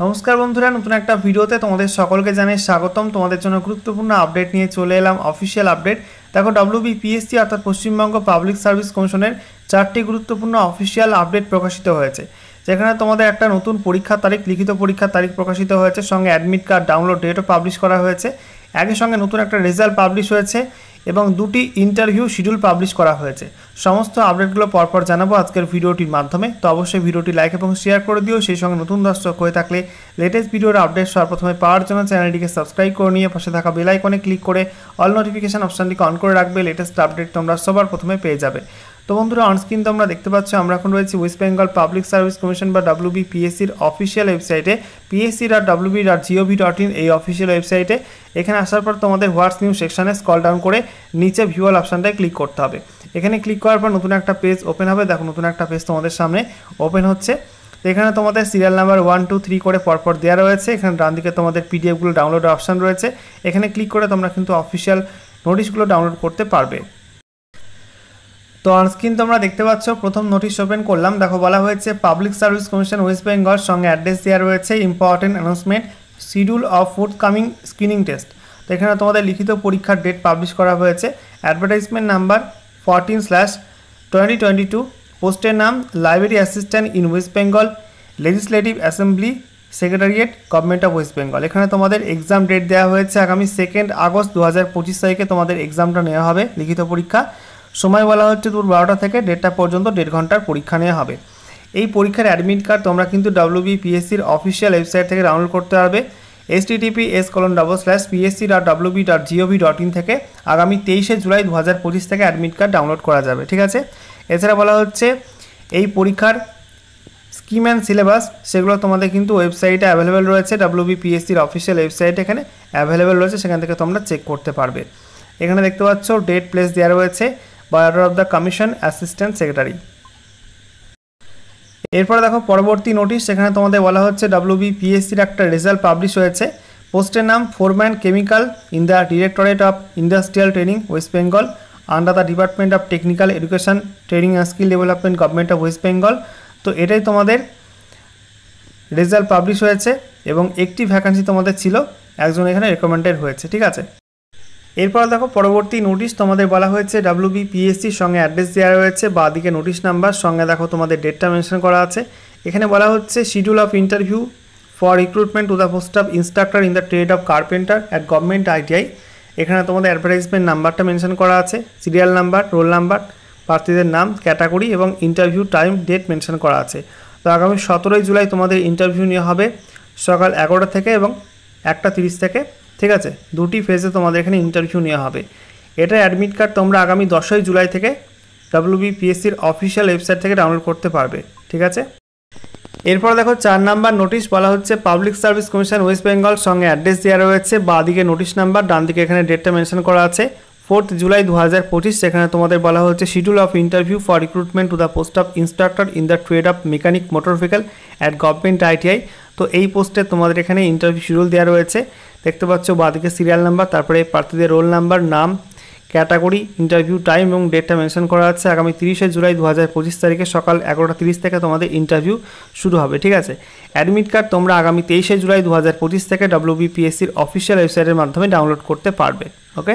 নমস্কার বন্ধুরা, নতুন একটা ভিডিওতে তোমাদের সকলকে জানাই স্বাগতম। তোমাদের জন্য গুরুত্বপূর্ণ আপডেট নিয়ে চলে এলাম, অফিসিয়াল আপডেট। দেখো, WBPSC অর্থাৎ পশ্চিমবঙ্গ পাবলিক সার্ভিস কমিশনের 4টি গুরুত্বপূর্ণ অফিসিয়াল আপডেট প্রকাশিত হয়েছে, যেখানে তোমাদের একটা নতুন পরীক্ষার তারিখ, লিখিত পরীক্ষার তারিখ প্রকাশিত হয়েছে, সঙ্গে অ্যাডমিট কার্ড ডাউনলোড ডেটও পাবলিশ করা হয়েছে। একই সঙ্গে নতুন একটা রেজাল্ট পাবলিশ হয়েছে এবং 2টি ইন্টারভিউ শিডিউল পাবলিশ করা হয়েছে। সমস্ত আপডেটগুলো পরপর জানাবো আজকের ভিডিওটির মাধ্যমে। তো অবশ্যই ভিডিওটি লাইক এবং শেয়ার করে দিও। সেই সঙ্গে নতুন দর্শক হয়ে থাকলে লেটেস্ট ভিডিওর আপডেট সর্বপ্রথমে পাওয়ার জন্য চ্যানেলটিকে সাবস্ক্রাইব করে নিয়ে পাশে থাকা বেল আইকনে ক্লিক করে অল নোটিফিকেশন অপশনটিকে অন করে রাখবে। লেটেস্ট আপডেট তোমরা সবার প্রথমে পেয়ে যাবে। তো বন্ধুরা, অনস্ক্রিন তোমরা দেখতে পাচ্ছ আমরা এখন রয়েছি West Bengal public service commission বা WBPSCর অফিসিয়াল ওয়েবসাইটে psc.wb.gov.in এই অফিসিয়াল ওয়েবসাইটে। এখানে আসার পর তোমাদের হোয়াটস নিউ সেকশনে স্ক্রল ডাউন করে নিচে ভিউ অল অপশনটায় ক্লিক করতে হবে। এখানে ক্লিক করার পর নতুন একটা পেজ ওপেন হবে। দেখো, নতুন একটা পেজ তোমাদের সামনে ওপেন হচ্ছে। এখানে তোমাদের সিরিয়াল নাম্বার 1, 2, 3 করে পরপর দেওয়া রয়েছে। এখানে ডান দিকে তোমাদের পিডিএফগুলো ডাউনলোডের অপশান রয়েছে। এখানে ক্লিক করে তোমরা কিন্তু অফিসিয়াল নোটিশগুলো ডাউনলোড করতে পারবে। তো অনস্ক্রিন তোমরা দেখতে পাচ্ছ প্রথম নোটিশ ওপেন করলাম। দেখো, বলা হয়েছে public service commission West Bengal, সঙ্গে অ্যাড্রেস দেওয়া রয়েছে, important announcement, schedule of forthcoming screening test. তো এখানে তোমাদের লিখিত পরীক্ষার ডেট পাবলিশ করা হয়েছে। অ্যাডভার্টাইজমেন্ট নাম্বার 14/2022, পোস্টের নাম library assistant in West Bengal, legislative assembly secretariat, government of West Bengal. এখানে তোমাদের এক্সাম ডেট দেওয়া হয়েছে আগামী 2 আগস্ট 2025 তারিখে তোমাদের এক্সামটা নেওয়া হবে, লিখিত পরীক্ষা। সময় বলা হচ্ছে দুপুর 12টা থেকে 1:30টা পর্যন্ত 1.5 ঘন্টার পরীক্ষা নেওয়া হবে। এই পরীক্ষার অ্যাডমিট কার্ড তোমরা কিন্তু WBPSCর অফিসিয়াল ওয়েবসাইট থেকে ডাউনলোড করতে পারবে, https://psc.wb.gov.in থেকে। আগামী 23 জুলাই 2025 থেকে অ্যাডমিট কার্ড ডাউনলোড করা যাবে, ঠিক আছে। এছাড়া বলা হচ্ছে এই পরীক্ষার স্কিম অ্যান্ড সিলেবাস সেগুলো তোমাদের কিন্তু ওয়েবসাইটে অ্যাভেলেবেল রয়েছে। WBPSCর অফিসিয়াল ওয়েবসাইট এখানে অ্যাভেলেবেল রয়েছে, সেখান থেকে তোমরা চেক করতে পারবে। এখানে দেখতে পাচ্ছ ডেট প্লেস দেওয়া রয়েছে, by order of the commission assistant secretary. এরপরে দেখো পরবর্তী নোটিশ, সেখানে তোমাদের বলা হচ্ছে WBPSCর একটা রেজাল্ট পাবলিশ হয়েছে। পোস্টের নাম foreman chemical in the directorate of industrial training West Bengal, under the department of technical education training and skill development, government of West Bengal. তো এটাই তোমাদের রেজাল্ট পাবলিশ হয়েছে এবং একটি ভ্যাকান্সি তোমাদের ছিল, একজন এখানে রেকমেন্ডেড হয়েছে, ঠিক আছে। এরপর দেখো পরবর্তী নোটিশ তোমাদের বলা হয়েছে WBPSCর সঙ্গে অ্যাড্রেস দেওয়া রয়েছে, বা দিকে নোটিশ নাম্বার, সঙ্গে দেখো তোমাদের ডেটটা মেনশন করা আছে। এখানে বলা হচ্ছে schedule of interview for recruitment to the post of instructor in the trade of carpenter at government ITI। এখানে তোমাদের অ্যাডভার্টাইজমেন্ট নাম্বারটা মেনশন করা আছে, সিরিয়াল নাম্বার, রোল নাম্বার, প্রার্থীদের নাম, ক্যাটাগরি এবং ইন্টারভিউ টাইম ডেট মেনশন করা আছে। তো আগামী 17 জুলাই তোমাদের ইন্টারভিউ নেওয়া হবে সকাল 11টা থেকে এবং 1:30 থেকে, ঠিক আছে। 2টি ফেজে তোমাদের এখানে ইন্টারভিউ নেওয়া হবে। এটা অ্যাডমিট কার্ড তোমরা আগামী 10 জুলাই থেকে WBPSCর অফিসিয়াল ওয়েবসাইট থেকে ডাউনলোড করতে পারবে, ঠিক আছে। এরপর দেখো 4 নাম্বার নোটিশ, বলা হচ্ছে public service commission West Bengal, সঙ্গে অ্যাড্রেস দেওয়া রয়েছে, বা দিকে নোটিশ নাম্বার, ডান দিকে এখানে ডেটটা মেনশন করা আছে 4 জুলাই 2025। সেখানে তোমাদের বলা হচ্ছে schedule of interview for recruitment to the post of instructor in the trade of mechanic motor vehicle at government ITI। তো এই পোস্টে তোমাদের এখানে ইন্টারভিউ শিডিউল দেওয়া রয়েছে, দেখতে পাচ্ছ বাঁদিকে সিরিয়াল নাম্বার, তারপরে প্রার্থীদের রোল নাম্বার, নাম, ক্যাটাগরি, ইন্টারভিউ টাইম এবং ডেটটা মেনশন করা আছে। আগামী 30 জুলাই 2025 তারিখে সকাল 11:30 থেকে তোমাদের ইন্টারভিউ শুরু হবে, ঠিক আছে। অ্যাডমিট কার্ড তোমরা আগামী 23 জুলাই 2025 থেকে WBPSCর অফিসিয়াল ওয়েবসাইটের মাধ্যমে ডাউনলোড করতে পারবে, ওকে।